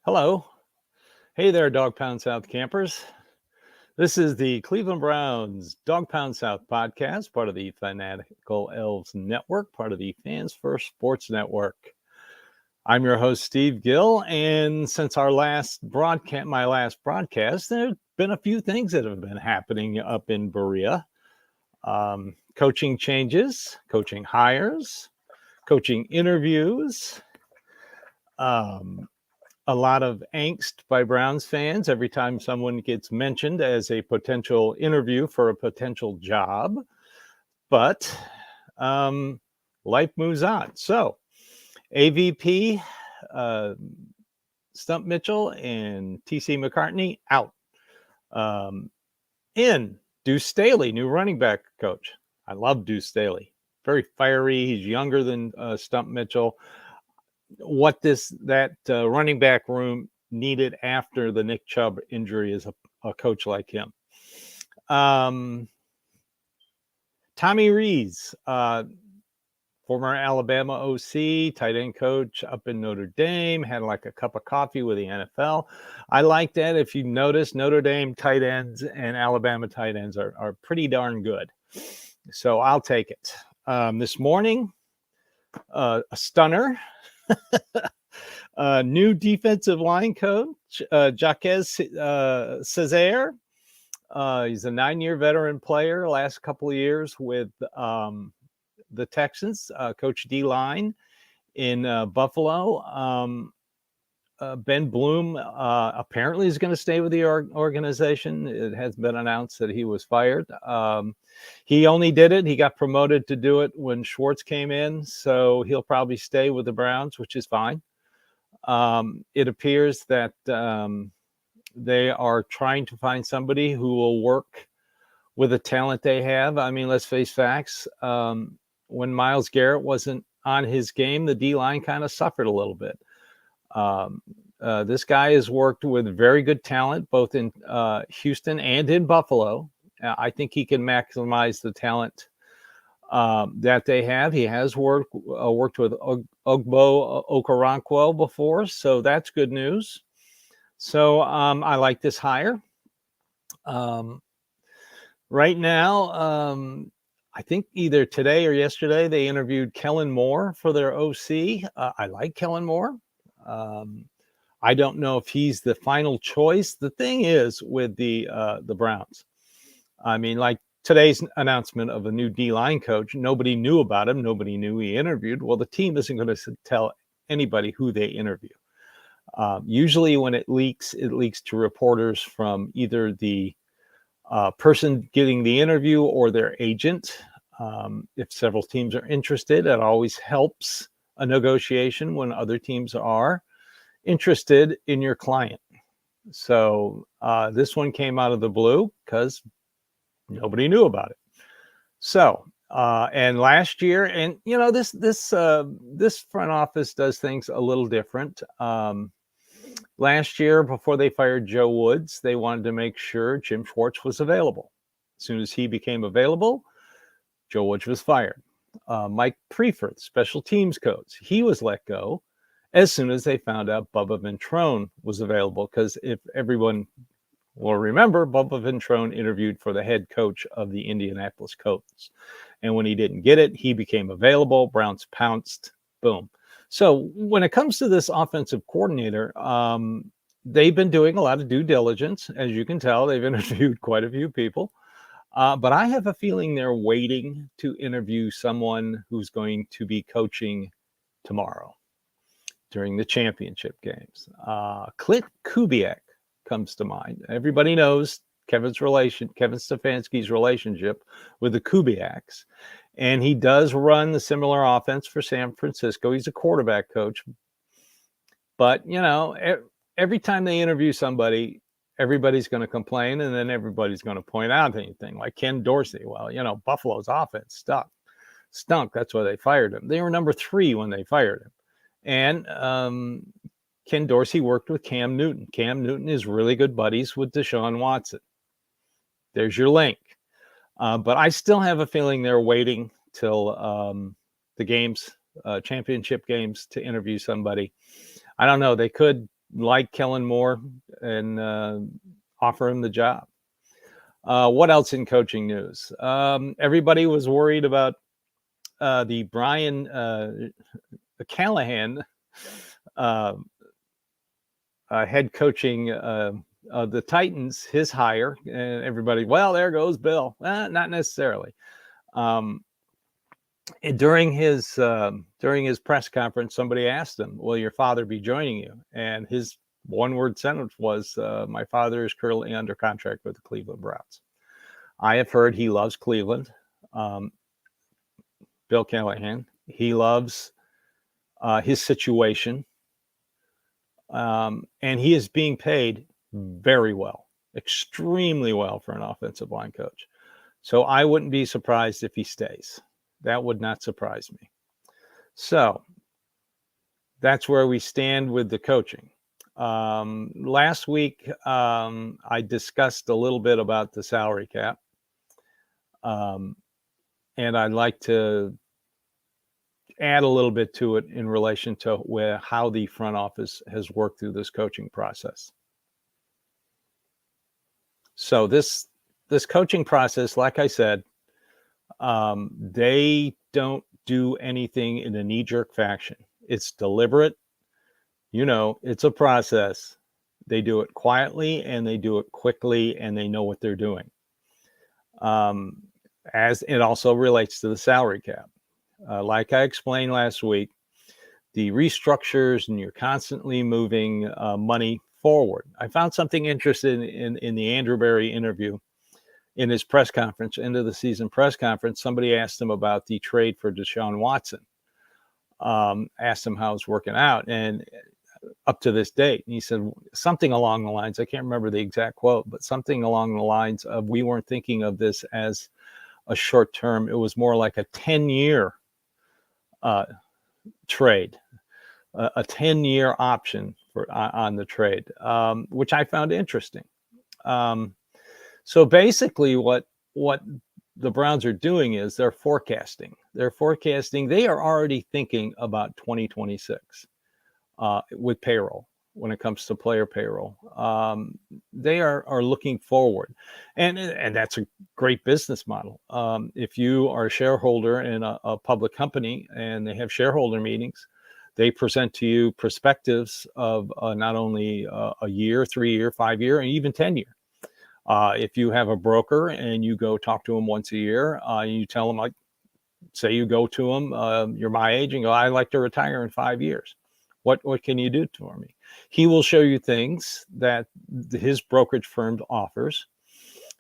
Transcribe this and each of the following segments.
Hello. Hey there, Dawgpound South campers. This is the Cleveland Browns Dawgpound South podcast, part of the Fanatical Elves Network, part of the Fans First Sports Network. I'm your host, Steve Gill, and since our last broadcast, my last broadcast, there have been a few things that have been happening up in Berea. Coaching changes, coaching hires, coaching interviews, a lot of angst by Browns fans every time someone gets mentioned as a potential interview for a potential job. But life moves on. So AVP, Stump Mitchell and TC McCartney out. In Deuce Staley, new running back coach. I love Deuce Staley. Very fiery. He's younger than Stump Mitchell. What that running back room needed after the Nick Chubb injury is a coach like him. Tommy Rees, former Alabama OC, tight end coach up in Notre Dame, had like a cup of coffee with the NFL. I like that. If you notice, Notre Dame tight ends and Alabama tight ends are pretty darn good. So I'll take it. This morning, a stunner. New defensive line coach, Jacques Césaire. He's a 9-year veteran player, last couple of years with the Texans, coach D-line in Buffalo. Ben Bloom apparently is going to stay with the organization. It has been announced that he was fired. He only did it. He got promoted to do it when Schwartz came in, so he'll probably stay with the Browns, which is fine. It appears that they are trying to find somebody who will work with the talent they have. I mean, let's face facts. When Myles Garrett wasn't on his game, the D-line kind of suffered a little bit. This guy has worked with very good talent, both in Houston and in Buffalo. I think he can maximize the talent that they have. He has worked with Ogbo Okoronkwo before, so that's good news. So I like this hire. Right now, I think either today or yesterday, they interviewed Kellen Moore for their OC. I like Kellen Moore. I don't know if he's the final choice. The thing is with the Browns, I mean, like today's announcement of a new D-line coach, nobody knew about him. Nobody knew he interviewed. Well, the team isn't going to tell anybody who they interview. Usually when it leaks to reporters from either the person getting the interview or their agent. If several teams are interested, it always helps a negotiation when other teams are interested in your client. So this one came out of the blue because nobody knew about it. So and last year, and you know, this front office does things a little different. Last year, before they fired Joe Woods, they wanted to make sure Jim Schwartz was available. As soon as he became available, Joe Woods was fired. Mike Prefer, special teams coach, he was let go as soon as they found out Bubba Ventrone was available. Because if everyone will remember, Bubba Ventrone interviewed for the head coach of the Indianapolis Colts. And when he didn't get it, he became available. Browns pounced. Boom. So when it comes to this offensive coordinator, they've been doing a lot of due diligence. As you can tell, they've interviewed quite a few people. But I have a feeling they're waiting to interview someone who's going to be coaching tomorrow during the championship games. Clint Kubiak comes to mind. Everybody knows Kevin Stefanski's relationship with the Kubiaks. And he does run the similar offense for San Francisco. He's a quarterback coach. But, you know, every time they interview somebody, everybody's going to complain, and then everybody's going to point out anything. Like Ken Dorsey. Well, you know, Buffalo's offense stunk. That's why they fired him. They were number 3 when they fired him. And Ken Dorsey worked with Cam Newton. Cam Newton is really good buddies with Deshaun Watson. There's your link. But I still have a feeling they're waiting till the games, championship games, to interview somebody. I don't know. They could like Kellen Moore and offer him the job. What else in coaching news? Everybody was worried about the Brian Callahan head coaching of the Titans, his hire, and everybody, well, there goes Bill. Not necessarily. During his press conference, somebody asked him, "Will your father be joining you?" And his one-word sentence was, "My father is currently under contract with the Cleveland Browns." I have heard he loves Cleveland. Bill Callahan, he loves his situation, and he is being paid very well, extremely well for an offensive line coach. So I wouldn't be surprised if he stays. That would not surprise me. So that's where we stand with the coaching. Last week, I discussed a little bit about the salary cap. And I'd like to add a little bit to it in relation to how the front office has worked through this coaching process. So this coaching process, like I said, they don't do anything in a knee-jerk fashion. It's deliberate. It's a process. They do it quietly and they do it quickly, and they know what they're doing. As it also relates to the salary cap. Like I explained last week, the restructures and you're constantly moving money forward. I found something interesting in the Andrew Berry interview in his press conference, end of the season press conference. Somebody asked him about the trade for Deshaun Watson, asked him how it's working out, and up to this date. And he said something along the lines, I can't remember the exact quote, but something along the lines of, we weren't thinking of this as a short term. It was more like a 10-year trade, a 10-year option on the trade, which I found interesting. So basically what the Browns are doing is they're forecasting. They are already thinking about 2026 with payroll. When it comes to player payroll, they are looking forward, and that's a great business model. If you are a shareholder in a public company and they have shareholder meetings, they present to you perspectives of not only a year, 3-year, 5-year, and even 10-year. If you have a broker and you go talk to them once a year, you tell them, like, say you go to them, you're my age, and go, I'd like to retire in 5 years. What can you do for me? He will show you things that his brokerage firm offers,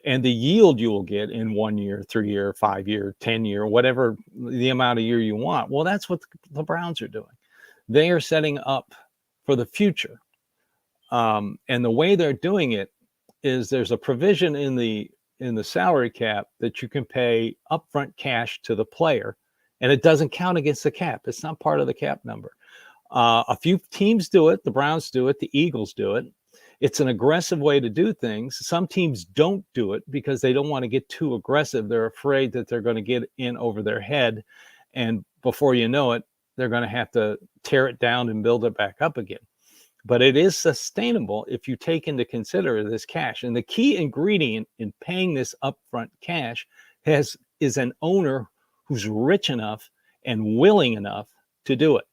and the yield you will get in 1 year, 3-year, 5-year, 10-year, whatever the amount of year you want. Well, that's what the Browns are doing. They are setting up for the future. And the way they're doing it is there's a provision in the salary cap that you can pay upfront cash to the player, and it doesn't count against the cap. It's not part of the cap number. A few teams do it. The Browns do it. The Eagles do it. It's an aggressive way to do things. Some teams don't do it because they don't want to get too aggressive. They're afraid that they're going to get in over their head, and before you know it, they're going to have to tear it down and build it back up again. But it is sustainable if you take into consider this cash. And the key ingredient in paying this upfront cash is an owner who's rich enough and willing enough to do it.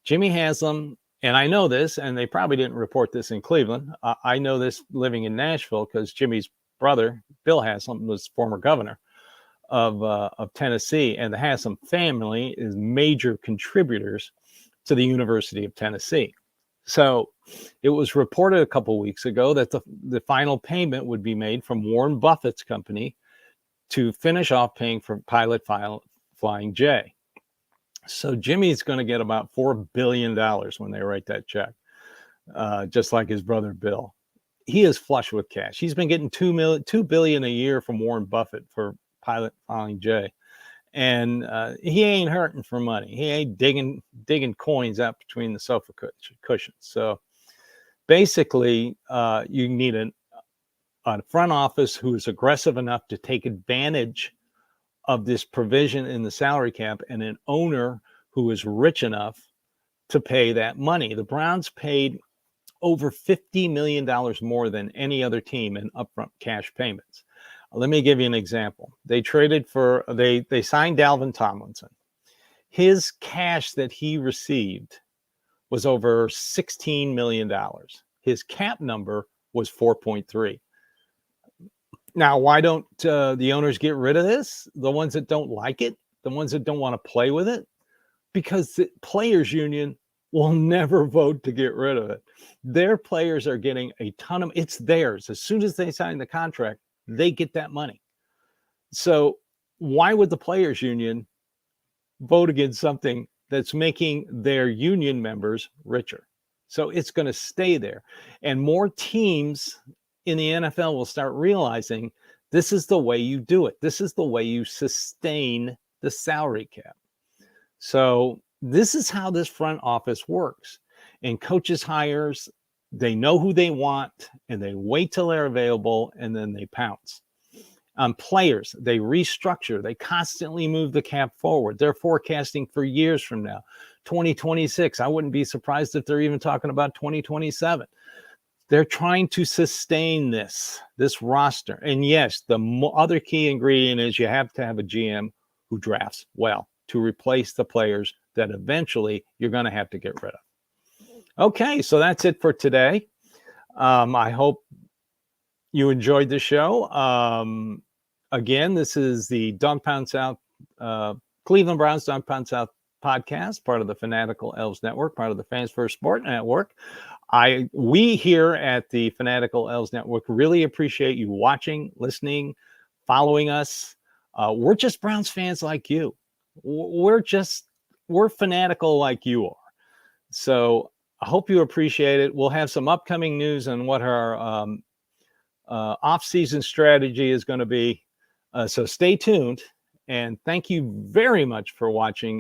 Jimmy Haslam, and I know this, and they probably didn't report this in Cleveland. I know this living in Nashville because Jimmy's brother, Bill Haslam, was former governor of Tennessee, and the Haslam family is major contributors to the University of Tennessee. So it was reported a couple of weeks ago that the final payment would be made from Warren Buffett's company to finish off paying for Pilot Flying J. So Jimmy's going to get about $4 billion when they write that check, just like his brother Bill. He is flush with cash. He's been getting $2 billion a year from Warren Buffett for Pilot Flying J, and he ain't hurting for money. He ain't digging coins out between the sofa cushions. So basically, you need a front office who is aggressive enough to take advantage of this provision in the salary cap, and an owner who is rich enough to pay that money. The Browns paid over $50 million more than any other team in upfront cash payments. Let me give you an example. They signed Dalvin Tomlinson. His cash that he received was over $16 million. His cap number was 4.3. Now, why don't the owners get rid of this? The ones that don't like it, the ones that don't want to play with it, because the players union will never vote to get rid of it. Their players are getting a ton of, it's theirs. As soon as they sign the contract, they get that money. So why would the players union vote against something that's making their union members richer? So it's going to stay there. And more teams in the NFL will start realizing this is the way you do it. This is the way you sustain the salary cap. So this is how this front office works. And coaches hires, they know who they want, and they wait till they're available, and then they pounce. Players, they restructure. They constantly move the cap forward. They're forecasting for years from now. 2026, I wouldn't be surprised if they're even talking about 2027. They're trying to sustain this roster. And yes, the other key ingredient is you have to have a GM who drafts well to replace the players that eventually you're going to have to get rid of. Okay, so that's it for today. I hope you enjoyed the show. Again, this is the Dawgpound South, Cleveland Browns Dawgpound South podcast, part of the Fanatical Elves Network, part of the Fans First Sport Network. We here at the Fanatical Elves Network really appreciate you watching, listening, following us. We're just Browns fans like you. We're fanatical like you are. So I hope you appreciate it. We'll have some upcoming news on what our off-season strategy is going to be. So stay tuned, and thank you very much for watching.